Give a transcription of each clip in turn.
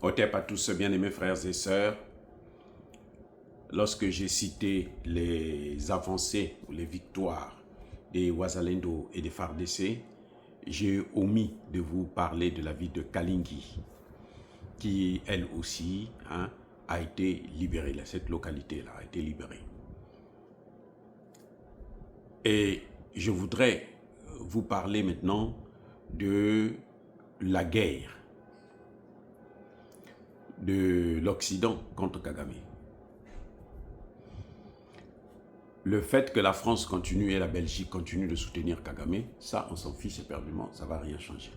Otep à tous, bien-aimés frères et sœurs, lorsque j'ai cité les avancées ou les victoires des Wazalendo et des FARDC, j'ai omis de vous parler de la ville de Kalingi, qui elle aussi a été libérée. Cette localité-là a été libérée. Et je voudrais vous parler maintenant de la guerre de l'Occident contre Kagame. Le fait que la France continue et la Belgique continuent de soutenir Kagame, ça, on s'en fiche éperdument, ça ne va rien changer.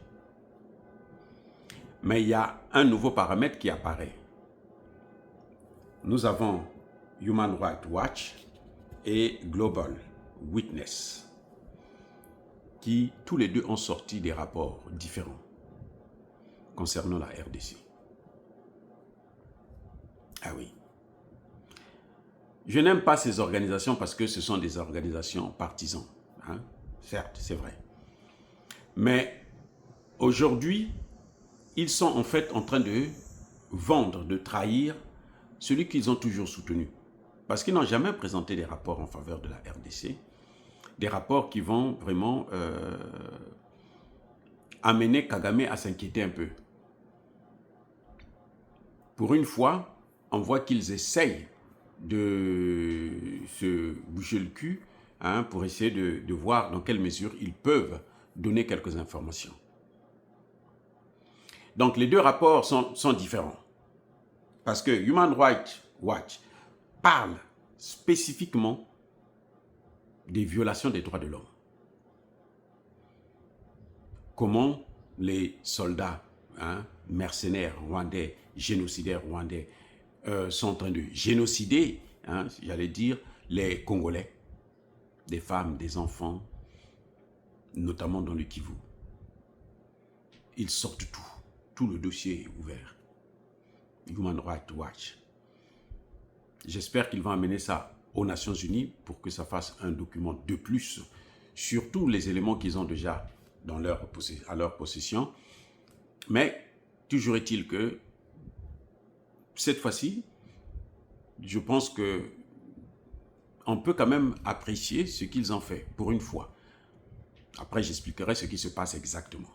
Mais il y a un nouveau paramètre qui apparaît. Nous avons Human Rights Watch et Global Witness, qui tous les deux ont sorti des rapports différents concernant la RDC. Ah oui. Je n'aime pas ces organisations parce que ce sont des organisations partisanes. Certes, c'est vrai. Mais aujourd'hui, ils sont en fait en train de vendre, de trahir celui qu'ils ont toujours soutenu. Parce qu'ils n'ont jamais présenté des rapports en faveur de la RDC. Des rapports qui vont vraiment amener Kagame à s'inquiéter un peu. Pour une fois, on voit qu'ils essayent de se bouger le cul pour essayer de voir dans quelle mesure ils peuvent donner quelques informations. Donc les deux rapports sont différents. Parce que Human Rights Watch parle spécifiquement des violations des droits de l'homme. Comment les soldats mercenaires rwandais, génocidaires rwandais, sont en train de génocider, j'allais dire, les Congolais, des femmes, des enfants, notamment dans le Kivu. Ils sortent tout. Tout le dossier est ouvert. Human Rights Watch. J'espère qu'ils vont amener ça aux Nations Unies pour que ça fasse un document de plus sur tous les éléments qu'ils ont déjà à leur possession. Mais toujours est-il que cette fois-ci, je pense que on peut quand même apprécier ce qu'ils ont fait pour une fois. Après, j'expliquerai ce qui se passe exactement.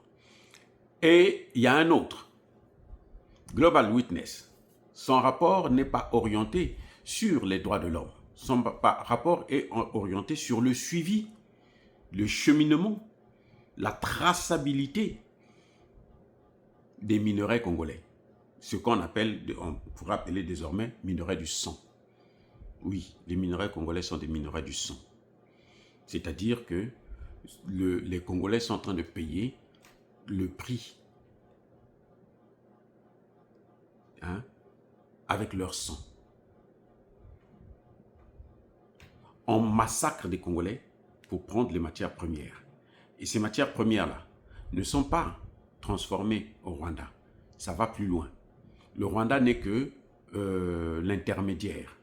Et il y a un autre, Global Witness. Son rapport n'est pas orienté sur les droits de l'homme. Son rapport est orienté sur le suivi, le cheminement, la traçabilité des minerais congolais. Ce qu'on appelle, on pourrait appeler désormais minerais du sang. Oui, les minerais congolais sont des minerais du sang. C'est-à-dire que les Congolais sont en train de payer le prix avec leur sang. On massacre des Congolais pour prendre les matières premières. Et ces matières premières-là ne sont pas transformées au Rwanda. Ça va plus loin. Le Rwanda n'est que l'intermédiaire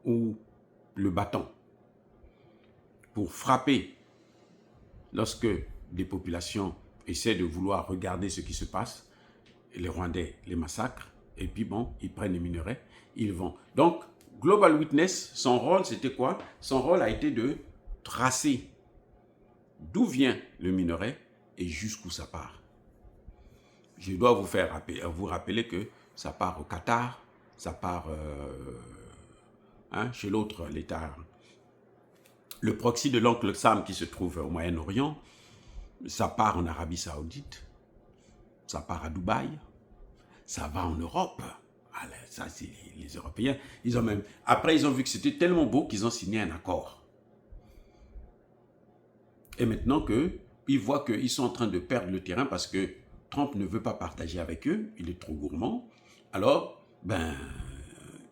ou le bâton pour frapper lorsque des populations essaient de vouloir regarder ce qui se passe. Les Rwandais les massacrent et puis bon, ils prennent les minerais, ils vont. Donc, Global Witness, son rôle, c'était quoi? Son rôle a été de tracer d'où vient le minerai et jusqu'où ça part. Je dois vous rappeler que ça part au Qatar, ça part chez l'autre, l'État. Le proxy de l'oncle Sam qui se trouve au Moyen-Orient, ça part en Arabie Saoudite, ça part à Dubaï, ça va en Europe. Alors, ça, c'est les Européens. Après, ils ont vu que c'était tellement beau qu'ils ont signé un accord. Et maintenant qu'ils voient qu'ils sont en train de perdre le terrain parce que Trump ne veut pas partager avec eux, il est trop gourmand. Alors,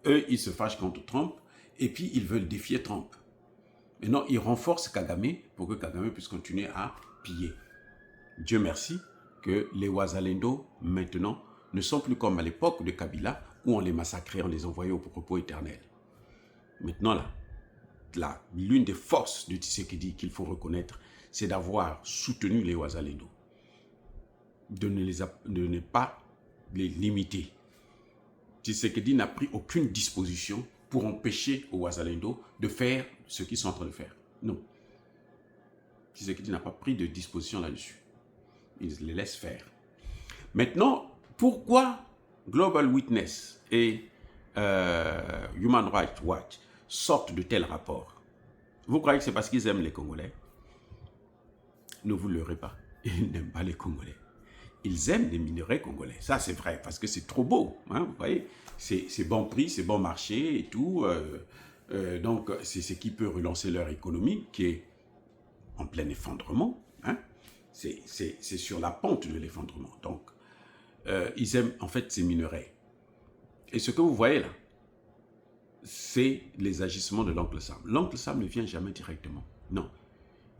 eux, ils se fâchent contre Trump et puis ils veulent défier Trump. Maintenant, ils renforcent Kagame pour que Kagame puisse continuer à piller. Dieu merci que les Wazalendo, maintenant, ne sont plus comme à l'époque de Kabila où on les massacrait, on les envoyait au repos éternel. Maintenant, l'une des forces de Tshisekedi qu'il faut reconnaître, c'est d'avoir soutenu les Wazalendo. De ne pas les limiter. Tshisekedi n'a pris aucune disposition pour empêcher au Wazalendo de faire ce qu'ils sont en train de faire. Non. Tshisekedi n'a pas pris de disposition là-dessus. Il les laisse faire. Maintenant, pourquoi Global Witness et Human Rights Watch sortent de tels rapports? Vous croyez que c'est parce qu'ils aiment les Congolais? Ne vous leurrez pas. Ils n'aiment pas les Congolais. Ils aiment les minerais congolais. Ça, c'est vrai, parce que c'est trop beau. Hein, vous voyez, c'est bon prix, c'est bon marché et tout. Donc, c'est ce qui peut relancer leur économie, qui est en plein effondrement. Hein. C'est sur la pente de l'effondrement. Donc, ils aiment en fait ces minerais. Et ce que vous voyez là, c'est les agissements de l'oncle Sam. L'oncle Sam ne vient jamais directement. Non.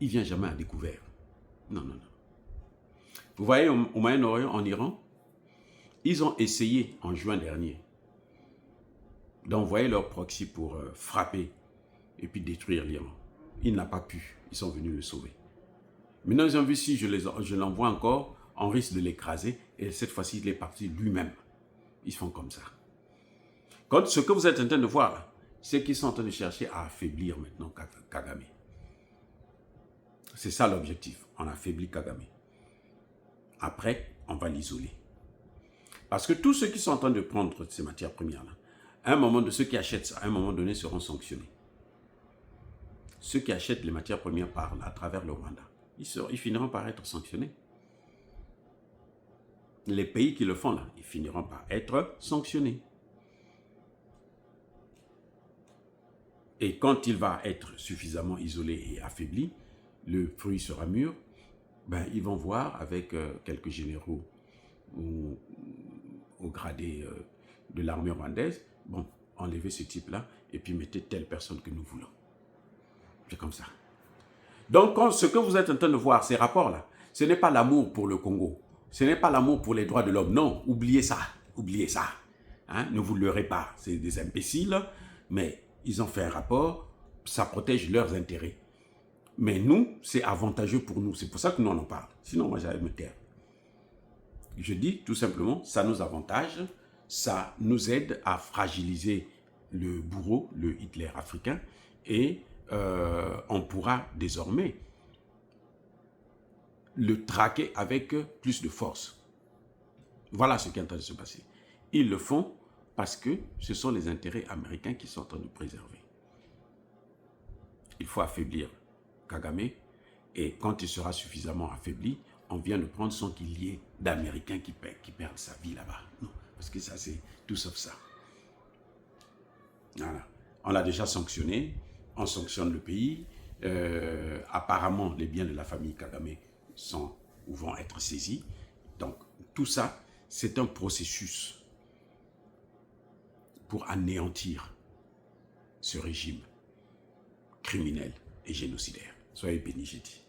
Il vient jamais à découvert. Non, non, non. Vous voyez, au Moyen-Orient, en Iran, ils ont essayé en juin dernier d'envoyer leur proxy pour frapper et puis détruire l'Iran. Il n'a pas pu. Ils sont venus le sauver. Maintenant, ils ont vu si je l'envoie encore, on risque de l'écraser. Et cette fois-ci, il est parti lui-même. Ils font comme ça. Quand ce que vous êtes en train de voir là, c'est qu'ils sont en train de chercher à affaiblir maintenant Kagame. C'est ça l'objectif. On affaiblit Kagame. Après, on va l'isoler. Parce que tous ceux qui sont en train de prendre ces matières premières-là, à un moment de ceux qui achètent ça, à un moment donné, seront sanctionnés. Ceux qui achètent les matières premières à travers le Rwanda, ils finiront par être sanctionnés. Les pays qui le font là, ils finiront par être sanctionnés. Et quand il va être suffisamment isolé et affaibli, le fruit sera mûr, ben, ils vont voir avec quelques généraux au gradé de l'armée rwandaise, bon, enlevez ce type-là et puis mettez telle personne que nous voulons. C'est comme ça. Donc, ce que vous êtes en train de voir, ces rapports-là, ce n'est pas l'amour pour le Congo, ce n'est pas l'amour pour les droits de l'homme, non, oubliez ça, oubliez ça. Hein? Ne vous leurrez pas, c'est des imbéciles, mais ils ont fait un rapport, ça protège leurs intérêts. Mais nous, c'est avantageux pour nous. C'est pour ça que nous en parlons. Sinon, moi, j'allais me taire. Je dis tout simplement, ça nous avantage, ça nous aide à fragiliser le bourreau, le Hitler africain, et on pourra désormais le traquer avec plus de force. Voilà ce qui est en train de se passer. Ils le font parce que ce sont les intérêts américains qui sont en train de préserver. Il faut affaiblir Kagame, et quand il sera suffisamment affaibli, on vient de prendre son millier d'Américains qui perdent sa vie là-bas. Non, parce que ça, c'est tout sauf ça. Voilà. On l'a déjà sanctionné, on sanctionne le pays. Apparemment, les biens de la famille Kagame sont ou vont être saisis. Donc, tout ça, c'est un processus pour anéantir ce régime criminel et génocidaire. Soyez bénis, j'ai dit.